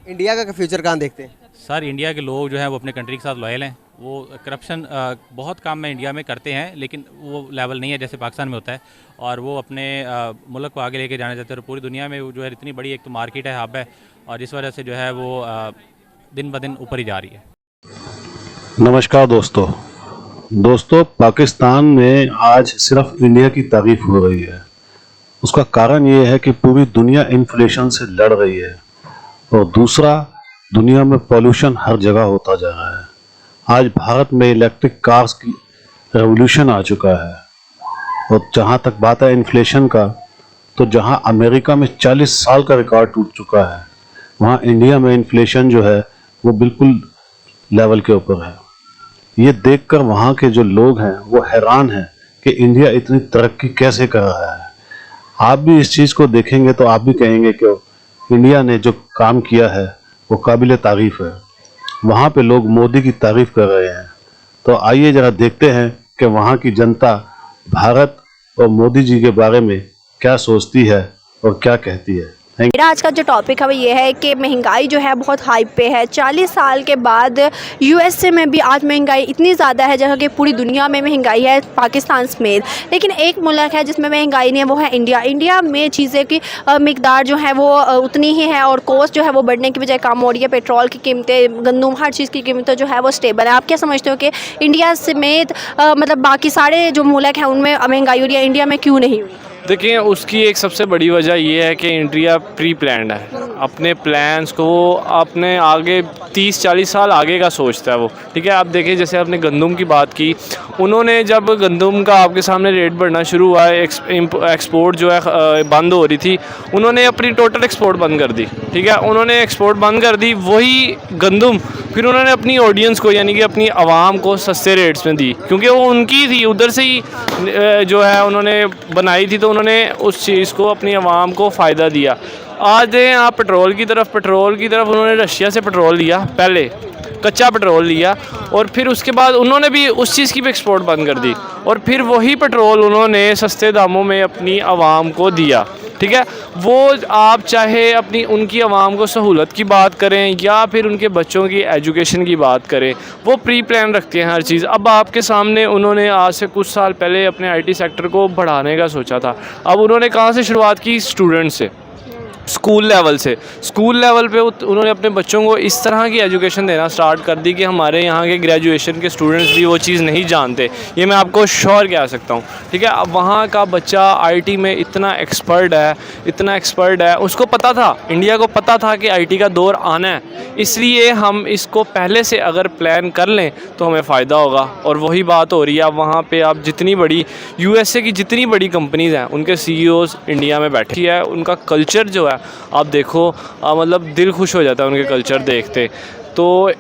India का future कहाँ देखते हैं? सर इंडिया के लोग जो हैं वो अपने कंट्री के साथ लॉयल हैं। वो करप्शन बहुत काम में इंडिया में करते हैं, लेकिन वो लेवल नहीं है जैसे पाकिस्तान में होता है। और वो अपने मुल्क को आगे लेके जाना चाहते हैं। और पूरी दुनिया में वो जो है इतनी बड़ी एक तो मार्केट है, हब है, और जिस वजह से जो है वो दिन ब दिन ऊपर ही जा रही है। नमस्कार दोस्तों, पाकिस्तान में आज सिर्फ इंडिया की तारीफ हो रही है। उसका कारण ये है कि पूरी दुनिया इन्फ्लेशन से लड़ रही है, और दूसरा, दुनिया में पॉल्यूशन हर जगह होता जा रहा है। आज भारत में इलेक्ट्रिक कार्स की रेवोल्यूशन आ चुका है। और जहाँ तक बात है इन्फ्लेशन का, तो जहाँ अमेरिका में 40 साल का रिकॉर्ड टूट चुका है, वहाँ इंडिया में इन्फ्लेशन जो है वो बिल्कुल लेवल के ऊपर है। ये देखकर वहाँ के जो लोग हैं वो हैरान हैं कि इंडिया इतनी तरक्की कैसे कर रहा है। आप भी इस चीज़ को देखेंगे तो आप भी कहेंगे कि इंडिया ने जो काम किया है वो काबिल तारीफ है। वहाँ पे लोग मोदी की तारीफ कर रहे हैं। तो आइए जरा देखते हैं कि वहाँ की जनता भारत और मोदी जी के बारे में क्या सोचती है और क्या कहती है। मेरा आज का जो टॉपिक है वो ये है कि महंगाई जो है बहुत हाइप पे है। 40 साल के बाद यूएसए में भी आज महंगाई इतनी ज़्यादा है, जहाँ कि पूरी दुनिया में महंगाई है, पाकिस्तान समेत। लेकिन एक मुल्क है जिसमें महंगाई नहीं है, वो है इंडिया। इंडिया में चीज़ें की मिकदार जो है वो उतनी ही है, और कॉस्ट जो है वो बढ़ने की बजाय कम हो रही है। पेट्रोल की कीमतें, गंदम, हर चीज़ की कीमतें जो है वो स्टेबल है। आप क्या समझते हो कि इंडिया समेत मतलब बाकी सारे जो मुल्क हैं उनमें महंगाई हो रही है, इंडिया में क्यों नहीं हुई? देखिए, उसकी एक सबसे बड़ी वजह ये है कि इंडिया प्री प्लान्ड है। अपने प्लान्स को अपने आगे 30-40 साल आगे का सोचता है वो। ठीक है, आप देखिए, जैसे आपने गंदम की बात की, उन्होंने जब गंदम का आपके सामने रेट बढ़ना शुरू हुआ है, एक्सपोर्ट जो है बंद हो रही थी, उन्होंने अपनी टोटल एक्सपोर्ट बंद कर दी। ठीक है, उन्होंने एक्सपोर्ट बंद कर दी। वही गंदम फिर उन्होंने अपनी ऑडियंस को, यानी कि अपनी आवाम को सस्ते रेट्स में दी, क्योंकि वो उनकी थी, उधर से ही जो है उन्होंने बनाई थी। तो उन्होंने उस चीज़ को अपनी आवाम को फ़ायदा दिया। आज दें आप पेट्रोल की तरफ उन्होंने रशिया से पेट्रोल लिया, पहले कच्चा पेट्रोल लिया, और फिर उसके बाद उन्होंने भी उस चीज़ की भी एक्सपोर्ट बंद कर दी, और फिर वही पेट्रोल उन्होंने सस्ते दामों में अपनी आवाम को दिया। ठीक है, वो आप चाहे अपनी उनकी आवाम को सहूलत की बात करें या फिर उनके बच्चों की एजुकेशन की बात करें, वो प्री प्लान रखते हैं हर चीज़। अब आपके सामने उन्होंने आज से कुछ साल पहले अपने आईटी सेक्टर को बढ़ाने का सोचा था। अब उन्होंने कहाँ से शुरुआत की? स्टूडेंट से, स्कूल लेवल से। स्कूल लेवल पे उन्होंने अपने बच्चों को इस तरह की एजुकेशन देना स्टार्ट कर दी कि हमारे यहाँ के ग्रेजुएशन के स्टूडेंट्स भी वो चीज़ नहीं जानते। ये मैं आपको श्योर कह सकता हूँ। ठीक है, अब वहाँ का बच्चा आईटी में इतना एक्सपर्ट है, उसको पता था, इंडिया को पता था कि आईटी का दौर आना है, इसलिए हम इसको पहले से अगर प्लान कर लें तो हमें फ़ायदा होगा। और वही बात हो रही है। अब वहाँ पर आप जितनी बड़ी यूएसए की जितनी बड़ी कंपनीज़ हैं, उनके सीईओज़ इंडिया में बैठे हैं। उनका कल्चर जो है आप देखो, मतलब दिल खुश हो जाता है उनके कल्चर देखते। तो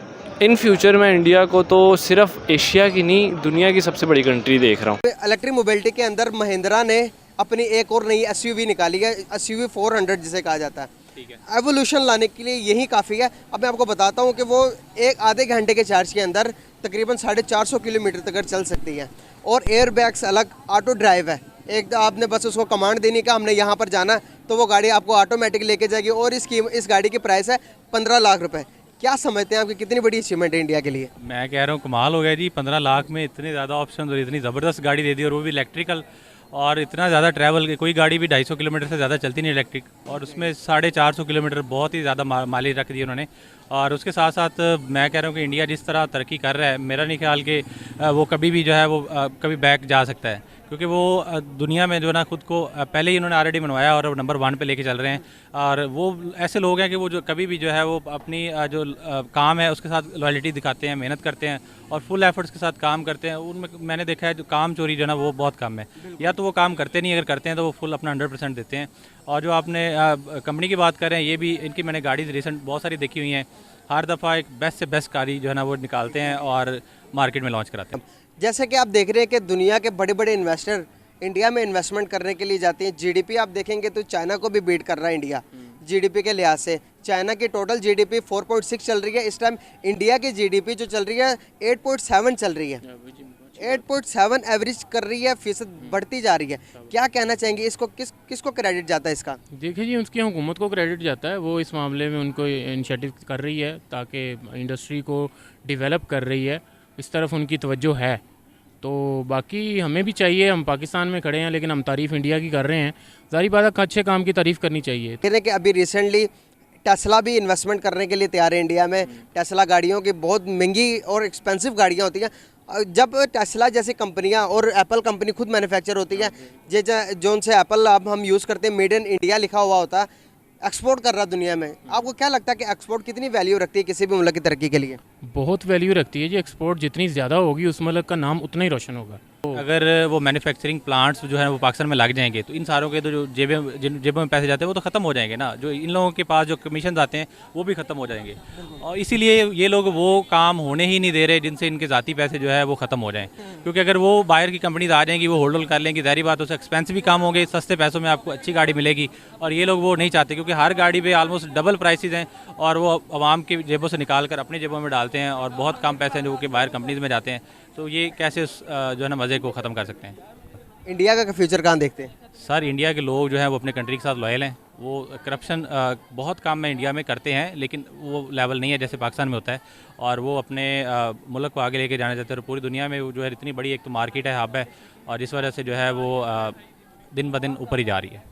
इन फ्यूचर में इंडिया को तो सिर्फ एशिया की नहीं, दुनिया की सबसे बड़ी कंट्री देख रहा हूँ। इलेक्ट्रिक मोबिलिटी के अंदर महिंद्रा ने अपनी एक और नई एसयूवी निकाली है, एसयूवी 400 जिसे कहा जाता है। ठीक है, एवोल्यूशन लाने के लिए यही काफ़ी है। अब मैं आपको बताता हूँ कि वो एक आधे घंटे के चार्ज के अंदर तकरीबन 450 किलोमीटर तक चल सकती है, और एयर बैग्स अलग, ऑटो ड्राइव है। एक आपने बस उसको कमांड देनी का हमने यहाँ पर जाना, तो वो गाड़ी आपको ऑटोमेटिक लेके जाएगी। और इस गाड़ी की प्राइस है 15 लाख रुपए। क्या समझते हैं आपकी कितनी बड़ी अचीवमेंट है इंडिया के लिए? मैं कह रहा हूँ कमाल हो गया जी। 15 लाख में इतने ज़्यादा ऑप्शन और इतनी ज़बरदस्त गाड़ी दे दी, और वो भी इलेक्ट्रिकल, और इतना ज़्यादा ट्रैवल। कोई गाड़ी भी 250 किलोमीटर से ज़्यादा चलती नहीं इलेक्ट्रिक, और उसमें 450 किलोमीटर बहुत ही ज़्यादा माइलेज रख दी उन्होंने। और उसके साथ साथ मैं कह रहा हूँ कि इंडिया जिस तरह तरक्की कर रहा है, मेरा नहीं ख्याल कि वो कभी भी जो है वो कभी बैक जा सकता है, क्योंकि वो दुनिया में जो ना खुद को पहले ही उन्होंने ऑलरेडी बनवाया और नंबर 1 पे लेके चल रहे हैं। और वो ऐसे लोग हैं कि वो जो कभी भी जो है वो अपनी जो काम है उसके साथ लॉयल्टी दिखाते हैं, मेहनत करते हैं और फुल एफर्ट्स के साथ काम करते हैं। उनमें मैंने देखा है जो काम चोरी जो ना वो बहुत कम है, या तो वो काम करते नहीं, अगर करते हैं तो वो फुल अपना 100% देते हैं। और जो आपने कंपनी की बात कर रहे हैं, ये भी इनकी मैंने गाड़ी रिसेंट बहुत सारी देखी हुई हैं। हर दफ़ा एक बेस्ट से बेस्ट गाड़ी जो है ना वो निकालते हैं और मार्केट में लॉन्च कराते हैं। जैसे कि आप देख रहे हैं कि दुनिया के बड़े बड़े इन्वेस्टर इंडिया में इन्वेस्टमेंट करने के लिए जाते हैं। जीडीपी आप देखेंगे तो चाइना को भी बीट कर रहा है इंडिया। जीडीपी के लिहाज से। चाइना की टोटल जीडीपी 4.6 चल रही है इस टाइम, इंडिया की जीडीपी जो चल रही है 8.7 चल रही है, 8.7 एवरेज कर रही है, फीसद बढ़ती जा रही है। क्या कहना चाहेंगे, इसको किसको क्रेडिट जाता है इसका? देखिए जी, उसकी हुकूमत को क्रेडिट जाता है, वो इस मामले में उनको इनिशिएटिव कर रही है ताकि इंडस्ट्री को डेवलप कर रही है, इस तरफ उनकी तवज्जो है। तो बाकी हमें भी चाहिए, हम पाकिस्तान में खड़े हैं लेकिन हम तारीफ़ इंडिया की कर रहे हैं, ज़ाहिर बात है अच्छे काम की तारीफ़ करनी चाहिए। कह रहे हैं कि अभी रिसेंटली टेस्ला भी इन्वेस्टमेंट करने के लिए तैयार है इंडिया में। टेस्ला गाड़ियों की बहुत महंगी और एक्सपेंसिव गाड़ियाँ होती हैं। जब टेस्ला जैसी कंपनियां और एप्पल कंपनी खुद मैन्युफैक्चर होती है, जो से एप्पल अब हम यूज़ करते हैं, मेड इन इंडिया लिखा हुआ होता है, एक्सपोर्ट कर रहा दुनिया में, आपको क्या लगता है कि एक्सपोर्ट कितनी वैल्यू रखती है किसी भी मुल्क की तरक्की के लिए? बहुत वैल्यू रखती है जी, एक्सपोर्ट जितनी ज़्यादा होगी उस मुल्क का नाम उतना ही रोशन होगा। अगर वो मैन्युफैक्चरिंग प्लांट्स जो है वो पाकिस्तान में लग जाएंगे तो इन सारों के तो जो जेबों में पैसे जाते हैं वो तो ख़त्म हो जाएंगे ना, जो इन लोगों के पास जो कमीशन आते हैं वो भी ख़त्म हो जाएंगे, और इसीलिए ये लोग वो काम होने ही नहीं दे रहे जिनसे इनके ज़ाती पैसे जो है वो ख़त्म हो जाएं। क्योंकि अगर वो बाहर की कंपनीज आ जाएंगी, वो होल्ड कर लेंगी, ज़ाहिर बात है उससे एक्सपेंस भी कम होंगे, सस्ते पैसों में आपको अच्छी गाड़ी मिलेगी, और ये लोग वो नहीं चाहते क्योंकि हर गाड़ी पे ऑलमोस्ट डबल प्राइसेस हैं और वो आवाम की जेबों से निकाल कर अपनी जेबों में डालते हैं, और बहुत कम पैसे हैं जो कि बाहर कंपनीज में जाते हैं। तो ये कैसे जो है ना मज़े को ख़त्म कर सकते हैं? इंडिया का फ्यूचर कहाँ देखते हैं? सर, इंडिया के लोग जो हैं वो अपने कंट्री के साथ लॉयल हैं, वो करप्शन बहुत काम में इंडिया में करते हैं लेकिन वो लेवल नहीं है जैसे पाकिस्तान में होता है, और वो अपने मुल्क को आगे लेके जाना चाहते हैं। और पूरी दुनिया में जो है इतनी बड़ी एक तो मार्केट है, हब है, और इस वजह से जो है वो दिन ब दिन ऊपर ही जा रही है।